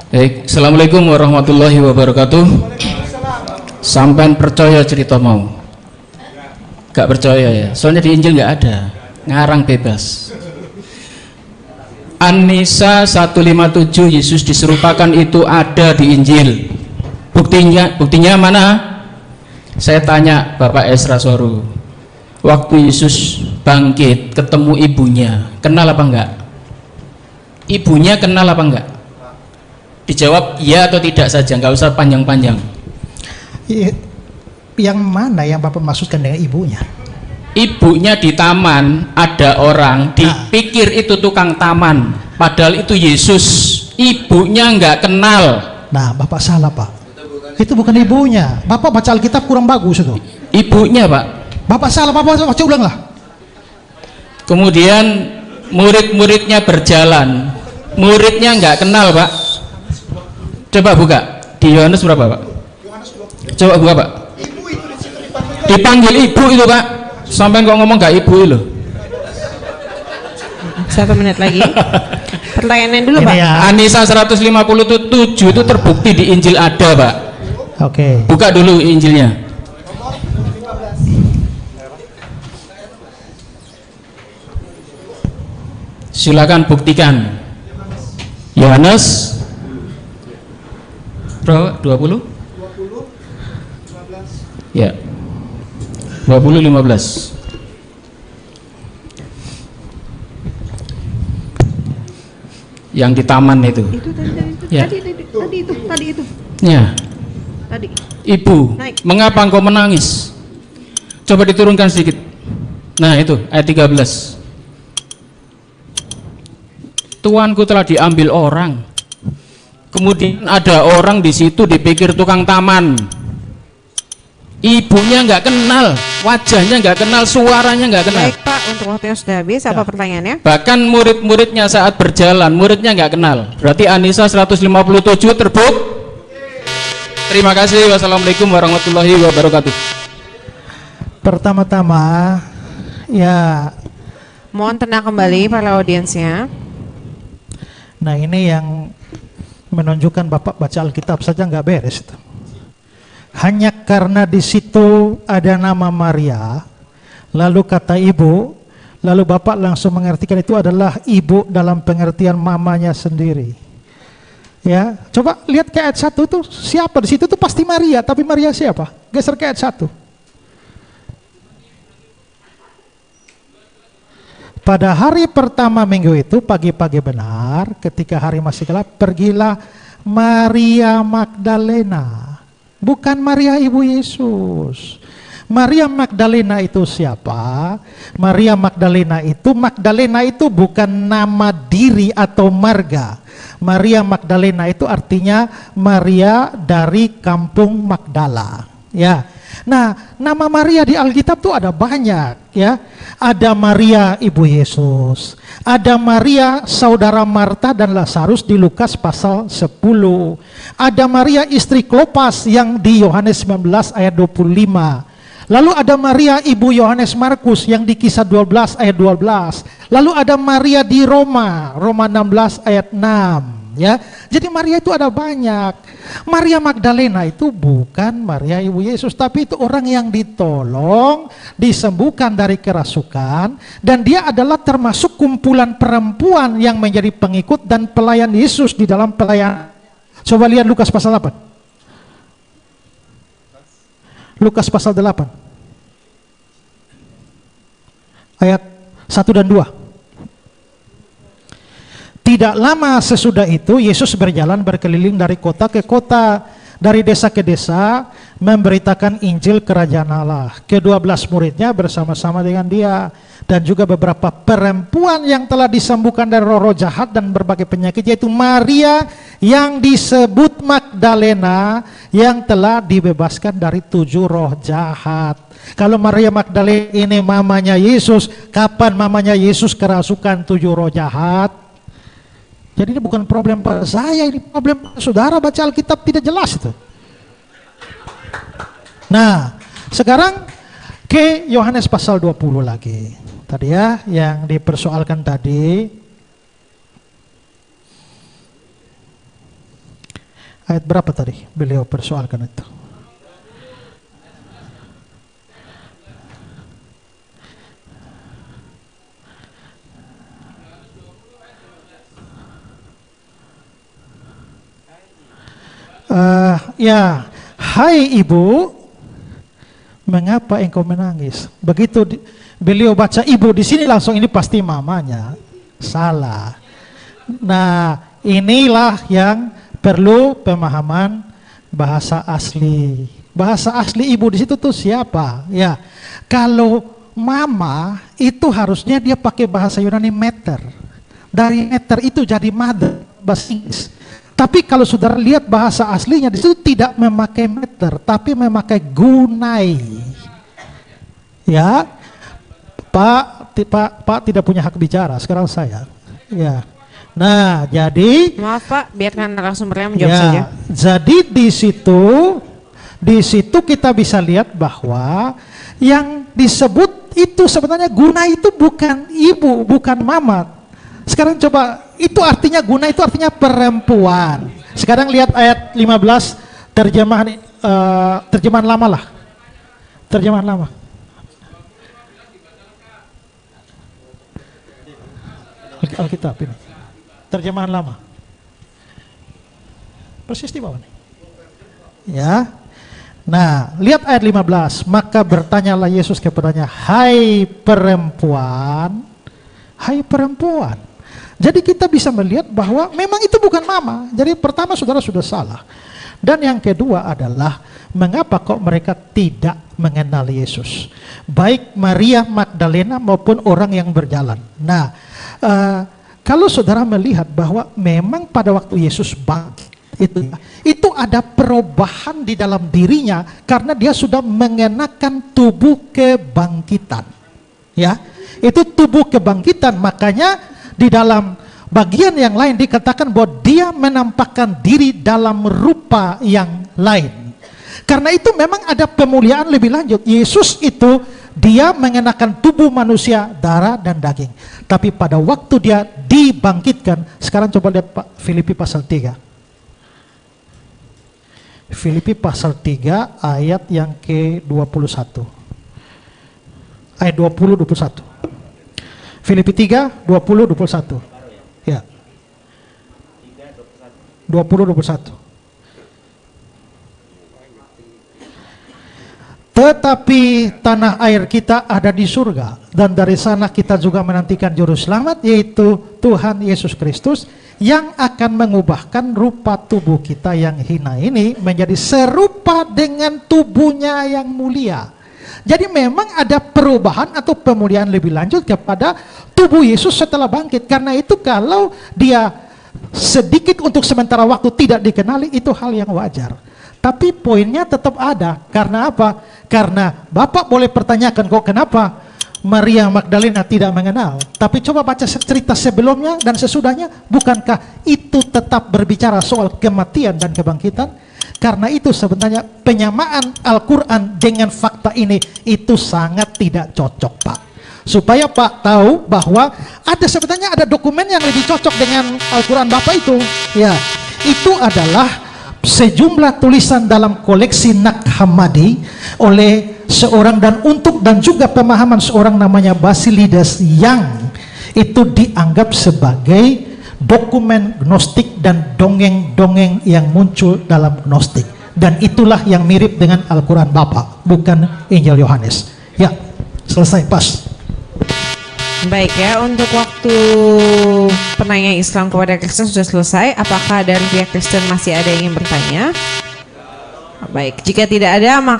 Baik, Assalamualaikum warahmatullahi wabarakatuh. Sampai percaya cerita mau? Gak percaya ya? Soalnya di Injil gak ada, ngarang bebas. An-Nisa 157 Yesus diserupakan itu ada di Injil. Buktinya mana? Saya tanya Bapak Esra Soru, waktu Yesus bangkit ketemu ibunya, kenal apa enggak? Ibunya kenal apa enggak? Dijawab iya atau tidak saja, nggak usah panjang-panjang. Yang mana yang Bapak maksudkan dengan ibunya? Ibunya di taman, ada orang dipikir itu tukang taman, padahal itu Yesus. Ibunya nggak kenal. Nah, Bapak salah, Pak. Itu bukan ibunya. Bapak baca Alkitab kurang bagus itu. Ibunya, Pak. Bapak salah, Bapak baca ulang lah. Kemudian murid-muridnya berjalan, muridnya nggak kenal, Pak. Coba buka di Yohanes berapa, Pak? Coba buka, Pak. Dipanggil ibu itu, Pak. Sampai kok ngomong gak ibu itu. 1 menit lagi. Pertanyaannya dulu, Pak. Ya. An-Nisa 157 itu terbukti di Injil ada, Pak. Oke. Buka dulu Injilnya. Silakan buktikan. Yohanes berapa? 20? Ya. 20:15. Yang di taman itu. Itu Ya. tadi itu. Ya. Tadi. Ibu, Naik. mengapa engkau menangis? Coba diturunkan sedikit. Nah, itu ayat 13. Tuanku telah diambil orang. Kemudian ada orang di situ dipikir tukang taman. Ibunya nggak kenal, wajahnya nggak kenal, suaranya nggak kenal. Baik, Pak, untuk waktunya sudah habis. Apa pertanyaannya? Bahkan murid-muridnya saat berjalan, muridnya nggak kenal. Berarti An-Nisa 157 terbukti. Terima kasih. Wassalamualaikum warahmatullahi wabarakatuh. Pertama-tama, ya. Mohon tenang kembali para audiensnya. Nah, ini yang menunjukkan Bapak baca Alkitab saja nggak beres itu. Hanya karena di situ ada nama Maria, lalu kata ibu, lalu Bapak langsung mengartikan itu adalah ibu dalam pengertian mamanya sendiri. Ya, coba lihat ke ayat 1 itu siapa di situ tuh pasti Maria, tapi Maria siapa? Geser ke ayat 1. Pada hari pertama minggu itu, pagi-pagi benar, ketika hari masih gelap, pergilah Maria Magdalena. Bukan Maria ibu Yesus. Maria Magdalena itu siapa? Maria Magdalena itu bukan nama diri atau marga. Maria Magdalena itu artinya Maria dari kampung Magdala. Ya. Nah, nama Maria di Alkitab tuh ada banyak, ya. Ada Maria ibu Yesus, ada Maria saudara Marta dan Lazarus di Lukas pasal 10. Ada Maria istri Klopas yang di Yohanes 19 ayat 25. Lalu ada Maria ibu Yohanes Markus yang di Kisah 12 ayat 12. Lalu ada Maria di Roma 16 ayat 6. Ya, jadi Maria itu ada banyak. Maria Magdalena itu bukan Maria ibu Yesus, tapi itu orang yang ditolong, disembuhkan dari kerasukan, dan dia adalah termasuk kumpulan perempuan yang menjadi pengikut dan pelayan Yesus di dalam pelayan. Coba lihat Lukas pasal 8. Lukas pasal 8. Ayat 1 dan 2. Tidak lama sesudah itu Yesus berjalan berkeliling dari kota ke kota, dari desa ke desa, memberitakan Injil Kerajaan Allah. Ke-12 muridnya bersama-sama dengan dia, dan juga beberapa perempuan yang telah disembuhkan dari roh-roh jahat dan berbagai penyakit, yaitu Maria yang disebut Magdalena yang telah dibebaskan dari 7 roh jahat. Kalau Maria Magdalena ini mamanya Yesus, kapan mamanya Yesus kerasukan 7 roh jahat? Jadi ini bukan problem pada saya, ini problem saudara baca Alkitab tidak jelas itu. Nah, sekarang ke Yohanes pasal 20 lagi. Tadi ya, yang dipersoalkan tadi. Ayat berapa tadi beliau persoalkan itu? Ya, hai ibu, mengapa engkau menangis? Begitu beliau baca ibu di sini langsung ini pasti mamanya. Salah. Nah, inilah yang perlu pemahaman bahasa asli. Bahasa asli ibu di situ tuh siapa? Ya, kalau mama itu harusnya dia pakai bahasa Yunani meter. Dari meter itu jadi mother, bahasa Inggris. Tapi kalau saudara lihat bahasa aslinya di situ tidak memakai meter, tapi memakai gunai. Ya, Pak tidak punya hak bicara. Sekarang saya. Ya. Nah, jadi Maaf Pak, biarkan narasumbernya menjawab ya, saja. jadi di situ kita bisa lihat bahwa yang disebut itu sebenarnya guna itu bukan ibu, bukan mama. Sekarang coba, itu artinya guna itu artinya perempuan. Sekarang lihat ayat 15 terjemahan lama lah. Terjemahan lama. Alkitab ini. Terjemahan lama. Persis di bawah nih. Ya. Nah, lihat ayat 15. Maka bertanyalah Yesus kepadanya, hai perempuan. Hai perempuan. Jadi kita bisa melihat bahwa memang itu bukan mama. Jadi pertama saudara sudah salah. Dan yang kedua adalah mengapa kok mereka tidak mengenal Yesus. Baik Maria Magdalena maupun orang yang berjalan. Nah, kalau saudara melihat bahwa memang pada waktu Yesus bangkit itu ada perubahan di dalam dirinya karena dia sudah mengenakan tubuh kebangkitan. Ya, itu tubuh kebangkitan, makanya di dalam bagian yang lain dikatakan bahwa dia menampakkan diri dalam rupa yang lain. Karena itu memang ada pemuliaan lebih lanjut. Yesus itu dia mengenakan tubuh manusia, darah dan daging. Tapi pada waktu dia dibangkitkan, sekarang coba lihat Pak, Filipi pasal 3. Filipi pasal 3 ayat yang ke-21. Ayat 20-21. Filipi 3, 20-21. Ya. 20-21. Tetapi tanah air kita ada di surga, dan dari sana kita juga menantikan juru selamat, yaitu Tuhan Yesus Kristus, yang akan mengubahkan rupa tubuh kita yang hina ini menjadi serupa dengan tubuhnya yang mulia. Jadi memang ada perubahan atau pemuliaan lebih lanjut kepada tubuh Yesus setelah bangkit. Karena itu kalau dia sedikit untuk sementara waktu tidak dikenali, itu hal yang wajar. Tapi poinnya tetap ada. Karena apa? Karena Bapak boleh pertanyakan kok kenapa Maria Magdalena tidak mengenal. Tapi coba baca cerita sebelumnya dan sesudahnya. Bukankah itu tetap berbicara soal kematian dan kebangkitan? Karena itu sebenarnya penyamaan Al-Quran dengan fakta ini itu sangat tidak cocok, Pak. Supaya Pak tahu bahwa sebenarnya ada dokumen yang lebih cocok dengan Al-Quran Bapak itu. Ya, itu adalah sejumlah tulisan dalam koleksi Nag Hammadi oleh seorang dan juga pemahaman seorang namanya Basilides yang itu dianggap sebagai dokumen gnostik dan dongeng-dongeng yang muncul dalam gnostik, dan itulah yang mirip dengan Al-Quran Bapak, bukan Injil Yohanes. Ya, selesai, pas. Baik ya, untuk waktu penanya Islam kepada Kristen sudah selesai. Apakah dari pihak Kristen masih ada yang ingin bertanya? Baik, jika tidak ada maka